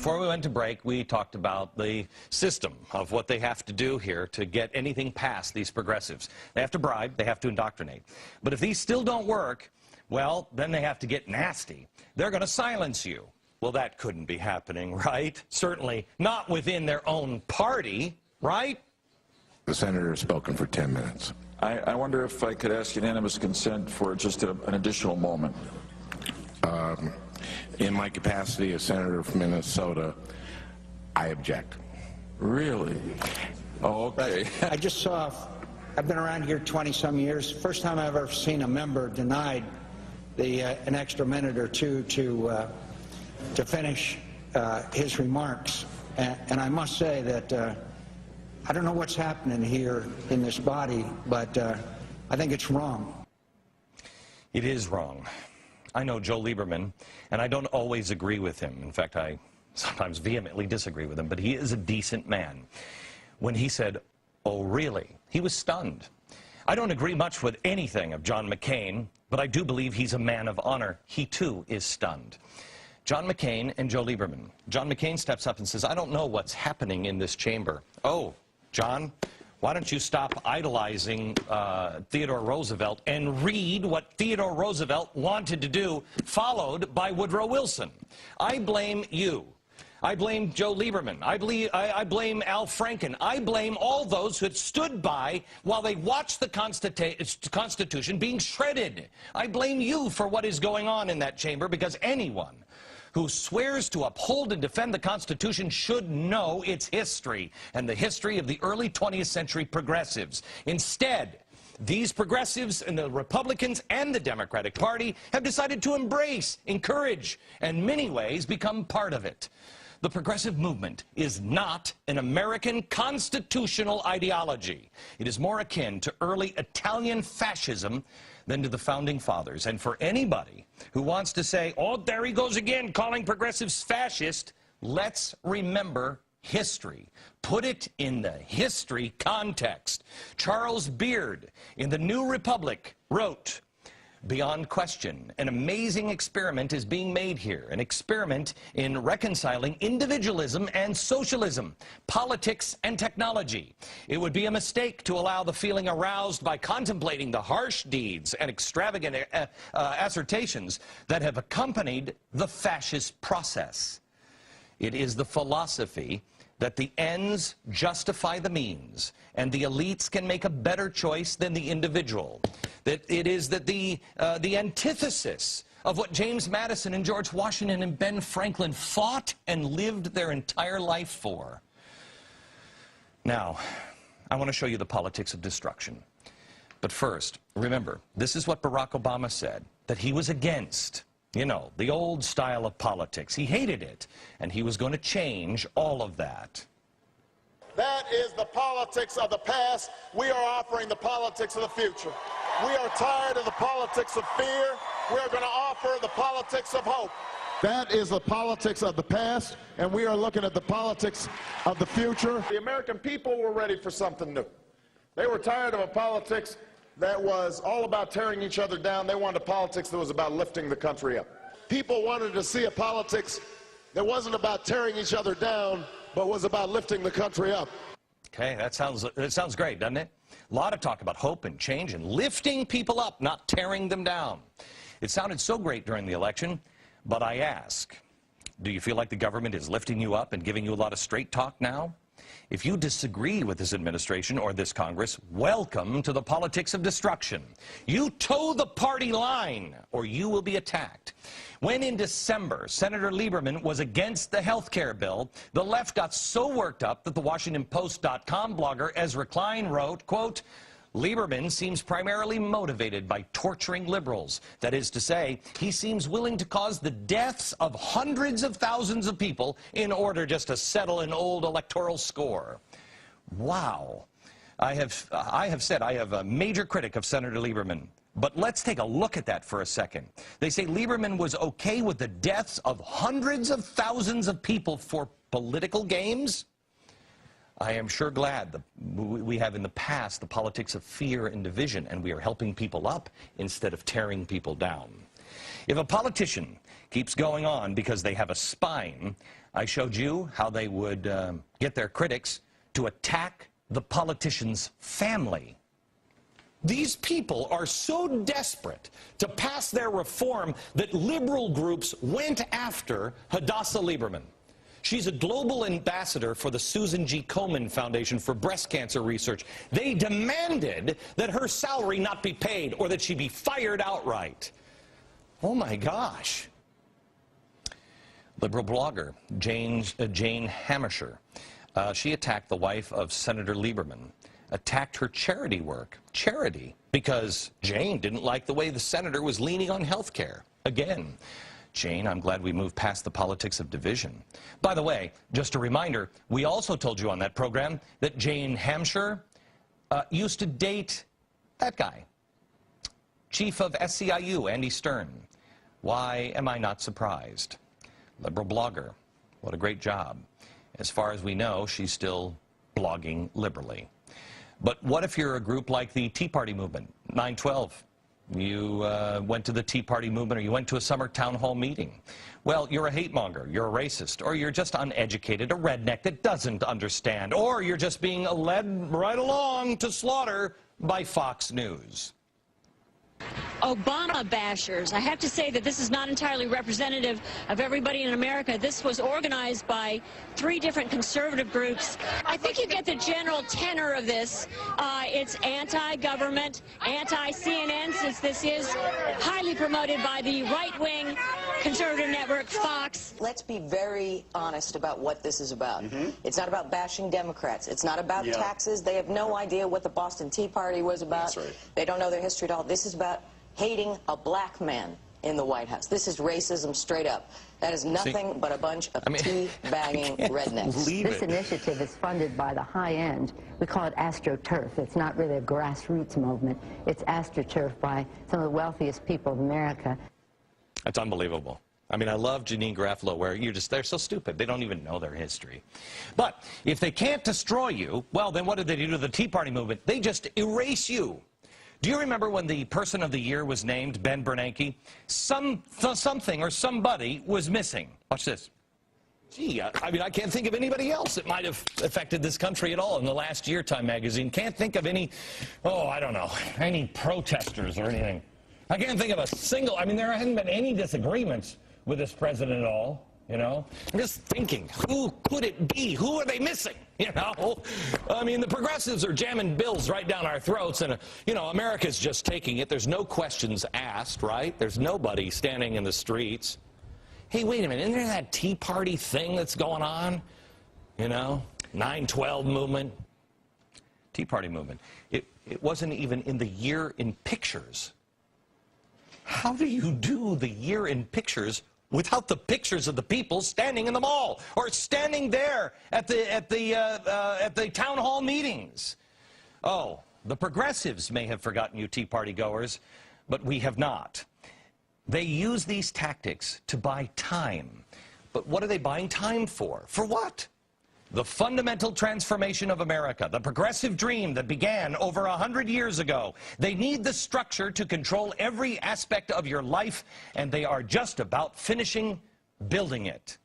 Before we went to break, we talked about the system of what they have to do here to get anything past these progressives. They have to bribe, they have to indoctrinate. But if these still don't work, well, then they have to get nasty. They're going to silence you. Well, that couldn't be happening, right? Certainly not within their own party, right? The senator has spoken for 10 minutes. I wonder if I could ask unanimous consent for just an additional moment. In my capacity as senator from Minnesota, I object. Really? Oh, okay. I just saw, I've been around here 20-some years. First time I've ever seen a member denied an extra minute or two to finish his remarks. And I must say that I don't know what's happening here in this body, but I think it's wrong. It is wrong. I know Joe Lieberman, and I don't always agree with him. In fact, I sometimes vehemently disagree with him, but he is a decent man. When he said, "Oh, really?" he was stunned. I don't agree much with anything of John McCain, but I do believe he's a man of honor. He, too, is stunned. John McCain and Joe Lieberman. John McCain steps up and says, "I don't know what's happening in this chamber." Oh, John, why don't you stop idolizing Theodore Roosevelt and read what Theodore Roosevelt wanted to do, followed by Woodrow Wilson? I blame you. I blame Joe Lieberman. I blame Al Franken. I blame all those who had stood by while they watched the Constitution being shredded. I blame you for what is going on in that chamber, because anyone who swears to uphold and defend the Constitution should know its history and the history of the early 20th century progressives. Instead, these progressives and the Republicans and the Democratic Party have decided to embrace, encourage, and in many ways become part of it. The progressive movement is not an American constitutional ideology. It is more akin to early Italian fascism than to the Founding Fathers. And for anybody who wants to say, "Oh, there he goes again, calling progressives fascist," let's remember history. Put it in the history context. Charles Beard in the New Republic wrote, "Beyond question, an amazing experiment is being made here, an experiment in reconciling individualism and socialism, politics and technology. It would be a mistake to allow the feeling aroused by contemplating the harsh deeds and extravagant assertions that have accompanied the fascist process. It is the philosophy that the ends justify the means, and the elites can make a better choice than the individual. That it is that the antithesis of what James Madison and George Washington and Ben Franklin fought and lived their entire life for." Now, I want to show you the politics of destruction. But first, remember, this is what Barack Obama said, that he was against, you know, the old style of politics. He hated it, and he was going to change all of that. That is the politics of the past. We are offering the politics of the future. We are tired of the politics of fear. We are going to offer the politics of hope. That is the politics of the past, and we are looking at the politics of the future. The American people were ready for something new. They were tired of a politics that was all about tearing each other down. They wanted a politics that was about lifting the country up. People wanted to see a politics that wasn't about tearing each other down, but was about lifting the country up. Okay, that sounds great, doesn't it? A lot of talk about hope and change and lifting people up, not tearing them down. It sounded so great during the election, but I ask, do you feel like the government is lifting you up and giving you a lot of straight talk now? If you disagree with this administration or this Congress, welcome to the politics of destruction. You toe the party line, or you will be attacked. When in December, Senator Lieberman was against the health care bill, the left got so worked up that the WashingtonPost.com blogger Ezra Klein wrote, quote, "Lieberman seems primarily motivated by torturing liberals. That is to say, he seems willing to cause the deaths of hundreds of thousands of people in order just to settle an old electoral score." Wow. I have said I have a major critic of Senator Lieberman. But let's take a look at that for a second. They say Lieberman was okay with the deaths of hundreds of thousands of people for political games? I am sure glad that we have in the past the politics of fear and division, and we are helping people up instead of tearing people down. If a politician keeps going on because they have a spine, I showed you how they would get their critics to attack the politician's family. These people are so desperate to pass their reform that liberal groups went after Hadassah Lieberman. She's a global ambassador for the Susan G. Komen Foundation for Breast Cancer Research. They demanded that her salary not be paid or that she be fired outright. Oh my gosh. Liberal blogger Jane Hamisher, she attacked the wife of Senator Lieberman, attacked her charity work. Charity, because Jane didn't like the way the senator was leaning on health care. Again, Jane, I'm glad we moved past the politics of division. By the way, just a reminder, we also told you on that program that Jane Hamisher used to date that guy, chief of SCIU, Andy Stern. Why am I not surprised? Liberal blogger, what a great job. As far as we know, she's still blogging liberally. But what if you're a group like the Tea Party movement, 912? You went to the Tea Party movement, or you went to a summer town hall meeting. Well, you're a hate monger, you're a racist, or you're just uneducated, a redneck that doesn't understand, or you're just being led right along to slaughter by Fox News. Obama bashers. I have to say that this is not entirely representative of everybody in America. This was organized by 3 different conservative groups. I think you get the general tenor of this. It's anti-government, anti-CNN, since this is highly promoted by the right-wing conservative network Fox. Let's be very honest about what this is about. It's not about bashing Democrats. It's not about taxes. They have no idea what the Boston Tea Party was about. That's right. They don't know their history at all. This is about hating a black man in the White House. This is racism straight up. That is nothing but a bunch of tea-bagging rednecks. This initiative is funded by the high end. We call it AstroTurf. It's not really a grassroots movement. It's AstroTurf by some of the wealthiest people of America. That's unbelievable. I mean, I love Janine Garofalo, where they're so stupid. They don't even know their history. But if they can't destroy you, well, then what did they do to the Tea Party movement? They just erase you. Do you remember when the person of the year was named, Ben Bernanke? Something or somebody was missing. Watch this. Gee, I mean, I can't think of anybody else that might have affected this country at all in the last year, Time Magazine. Can't think of any, I don't know, any protesters or anything. I can't think of a single, I mean, there hasn't been any disagreements with this president at all, you know? I'm just thinking, who could it be? Who are they missing, you know? I mean, the progressives are jamming bills right down our throats, and, you know, America's just taking it. There's no questions asked, right? There's nobody standing in the streets. Hey, wait a minute, isn't there that Tea Party thing that's going on? You know, 9/12 movement. Tea Party movement. It wasn't even in the year in pictures. How do you do the year in pictures without the pictures of the people standing in the mall or standing there at the town hall meetings? Oh, the progressives may have forgotten you Tea Party goers, but we have not. They use these tactics to buy time. But what are they buying time for? For what? The fundamental transformation of America, the progressive dream that began over 100 years ago. They need the structure to control every aspect of your life, and they are just about finishing building it.